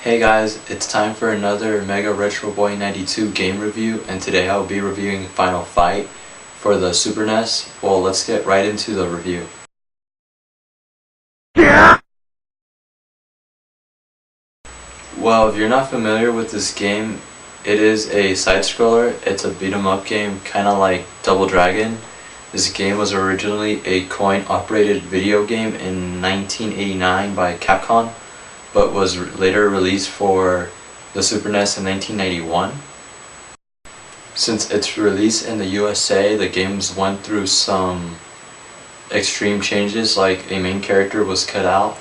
Hey guys, it's time for another Mega Retro Boy 92 game review, and today I'll be reviewing Final Fight for the Super NES. Well, let's get right into the review. Well, if you're not familiar with this game, it is a side-scroller. It's a beat-em-up game, kinda like Double Dragon. This game was originally a coin-operated video game in 1989 by Capcom, but was later released for the Super NES in 1991. Since its release in the USA, the games went through some extreme changes, like a main character was cut out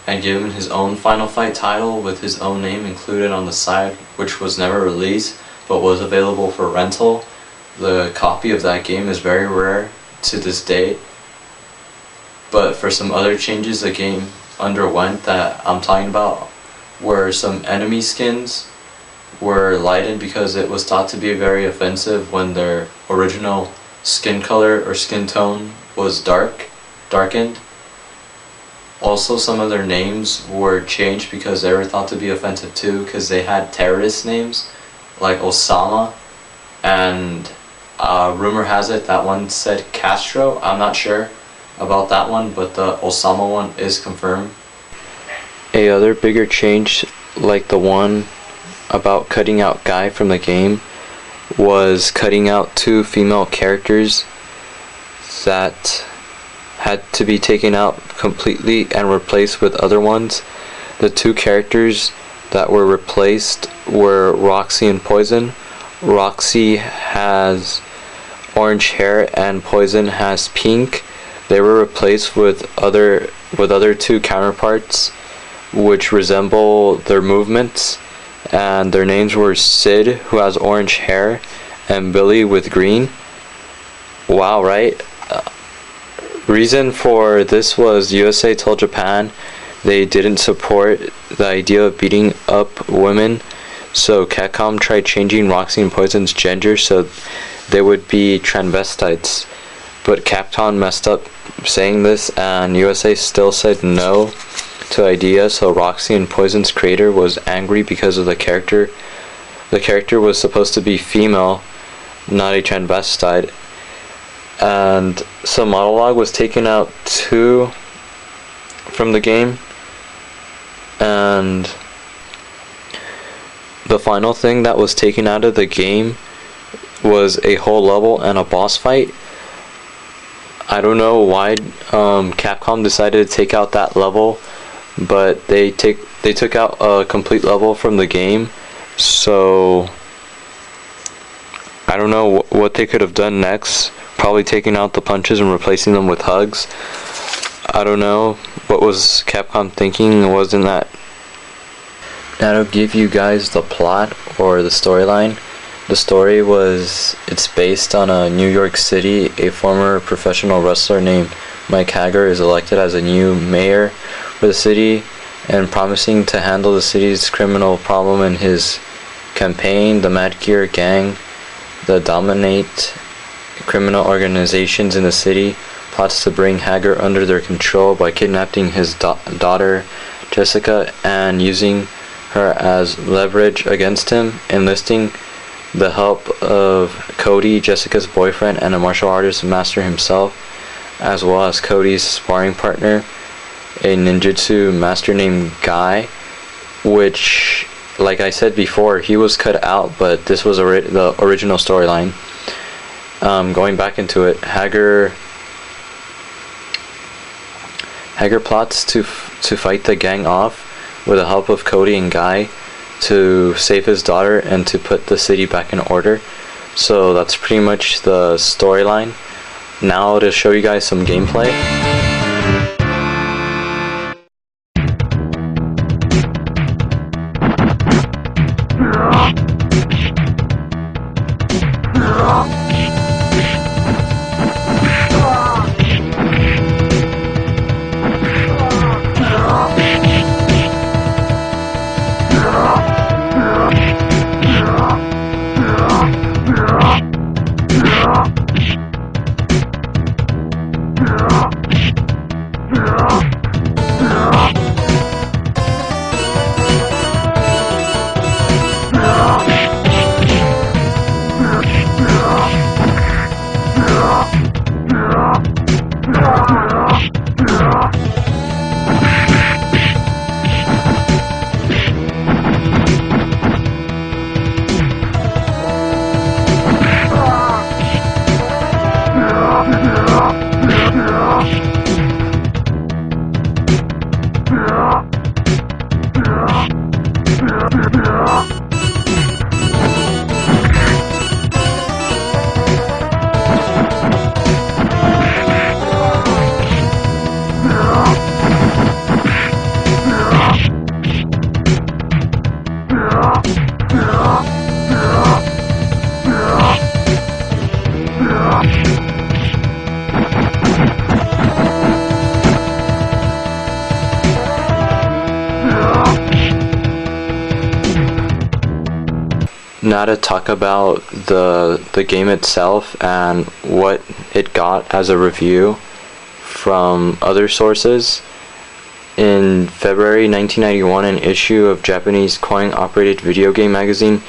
and given his own Final Fight title with his own name included on the side, which was never released but was available for rental. The copy of that game is very rare to this day, but for some other changes the game underwent that I'm talking about were some enemy skins were lightened because it was thought to be very offensive when their original skin color or skin tone was darkened. Also, some of their names were changed because they were thought to be offensive too, because they had terrorist names like Osama, and rumor has it that one said Castro. I'm not sure about that one, but the Osama one is confirmed. A other bigger change, like the one about cutting out Guy from the game, was cutting out two female characters that had to be taken out completely and replaced with other ones. The two characters that were replaced were Roxy and Poison. Roxy has orange hair and Poison has pink. They were replaced with other two counterparts which resemble their movements, and their names were Sid, who has orange hair, and Billy with green. Wow, right? Reason for this was USA told Japan they didn't support the idea of beating up women, so Capcom tried changing Roxy and Poison's gender so they would be transvestites, but Capcom messed up saying this and USA still said no to the idea, so Roxy and Poison's creator was angry because of the character. The character was supposed to be female, not a transvestite, and some monologue was taken out too from the game. And the final thing that was taken out of the game was a whole level and a boss fight. I don't know why Capcom decided to take out that level, but they took out a complete level from the game, so I don't know what they could have done next. Probably taking out the punches and replacing them with hugs. I don't know what was Capcom thinking. Wasn't that? That'll give you guys the plot or the storyline. The story was, it's based on a New York City. A former professional wrestler named Mike Hager is elected as a new mayor for the city and promising to handle the city's criminal problem in his campaign. The Mad Gear gang that dominate criminal organizations in the city plots to bring Hager under their control by kidnapping his daughter Jessica and using her as leverage against him, enlisting the help of Cody, Jessica's boyfriend, and a martial artist master himself, as well as Cody's sparring partner, a ninjutsu master named Guy, which, like I said before, he was cut out, but this was the original storyline. Going back into it, Hager plots to fight the gang off with the help of Cody and Guy to save his daughter and to put the city back in order. So that's pretty much the storyline. Now to show you guys some gameplay. now to talk about the game itself and what it got as a review from other sources. In February 1991, an issue of Japanese coin-operated video game magazine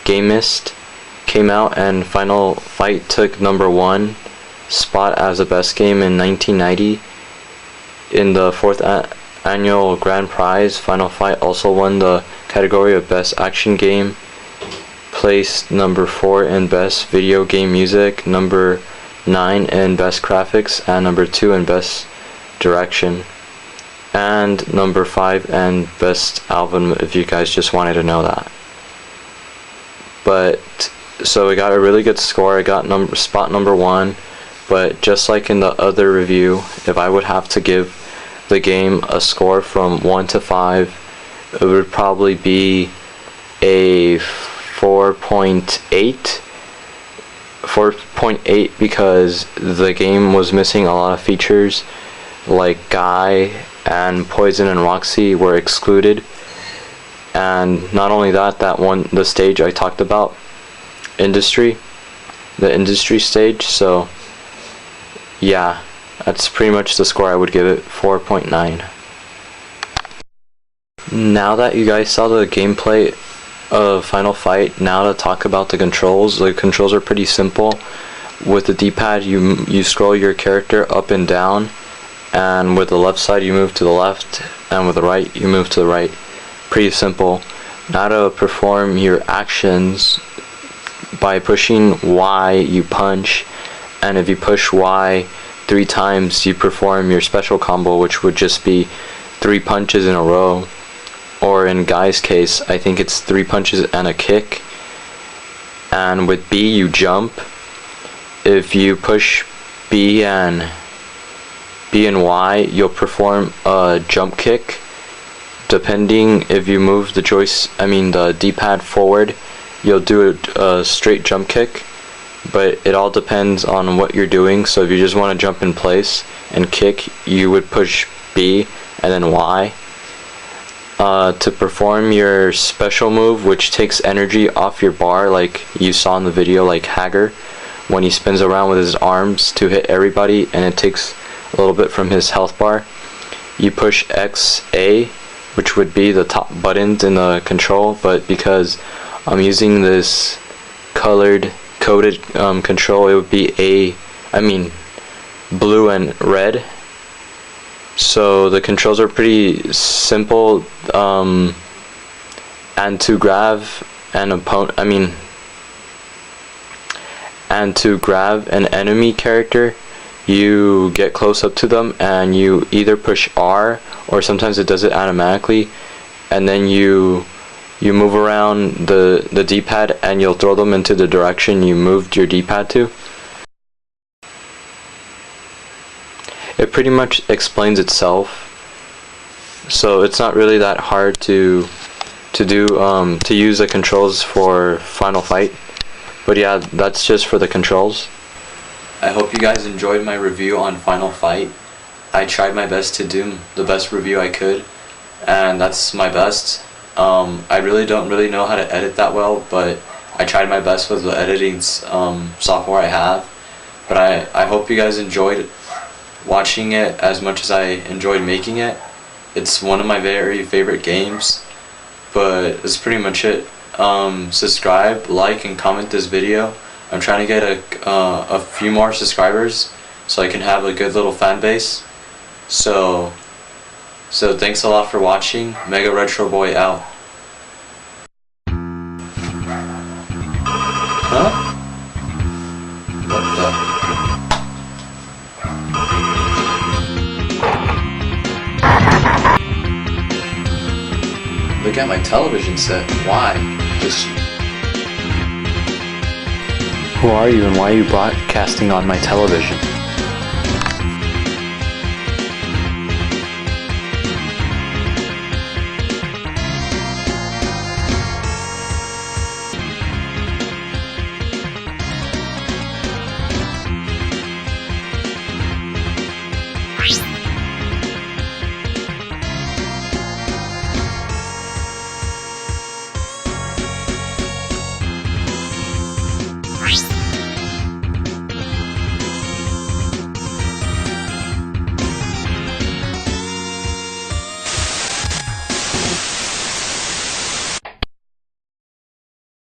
Gamist came out, and Final Fight took #1 spot as the best game in 1990. In the 4th annual grand prize, Final Fight also won the category of Best Action Game, placed #4 in Best Video Game Music, #9 in Best Graphics, and #2 in Best Direction, and #5 in Best Album, if you guys just wanted to know that. But so it got a really good score. It got spot #1, but just like in the other review, if I would have to give the game a score from 1 to 5, it would probably be a 4.8. 4.8 because the game was missing a lot of features, like Guy and Poison and Roxy were excluded. And not only that, the stage I talked about, the industry stage. So yeah, that's pretty much the score I would give it, 4.9. Now that you guys saw the gameplay of Final Fight, now to talk about the controls. The controls are pretty simple. With the D-pad, you scroll your character up and down, and with the left side you move to the left, and with the right you move to the right. Pretty simple. Now to perform your actions, by pushing Y you punch, and if you push Y 3 times you perform your special combo, which would just be 3 punches in a row, or in Guy's case I think it's 3 punches and a kick. And with B you jump. If you push B and Y, you'll perform a jump kick. Depending if you move the D-pad forward, you'll do a straight jump kick, but it all depends on what you're doing. So if you just want to jump in place and kick, you would push B and then Y. To perform your special move, which takes energy off your bar, like you saw in the video, like Hager, when he spins around with his arms to hit everybody, and it takes a little bit from his health bar, you push X, A, which would be the top buttons in the control, but because I'm using this coded control, it would be blue and red. So the controls are pretty simple, and to grab an enemy character, you get close up to them and you either push R, or sometimes it does it automatically, and then you move around the D-pad and you'll throw them into the direction you moved your D-pad to. It pretty much explains itself, so it's not really that hard to use the controls for Final Fight. But yeah, that's just for the controls. I hope you guys enjoyed my review on Final Fight. I tried my best to do the best review I could, and that's my best. I really don't know how to edit that well, but I tried my best with the editing software I have. But I hope you guys enjoyed watching it as much as I enjoyed making it. It's one of my very favorite games. But that's pretty much it. Subscribe, like, and comment this video. I'm trying to get a few more subscribers so I can have a good little fan base. So thanks a lot for watching. Mega Retro Boy out. Huh? What the? Look at my television set. Why? Who are you and why are you broadcasting on my television?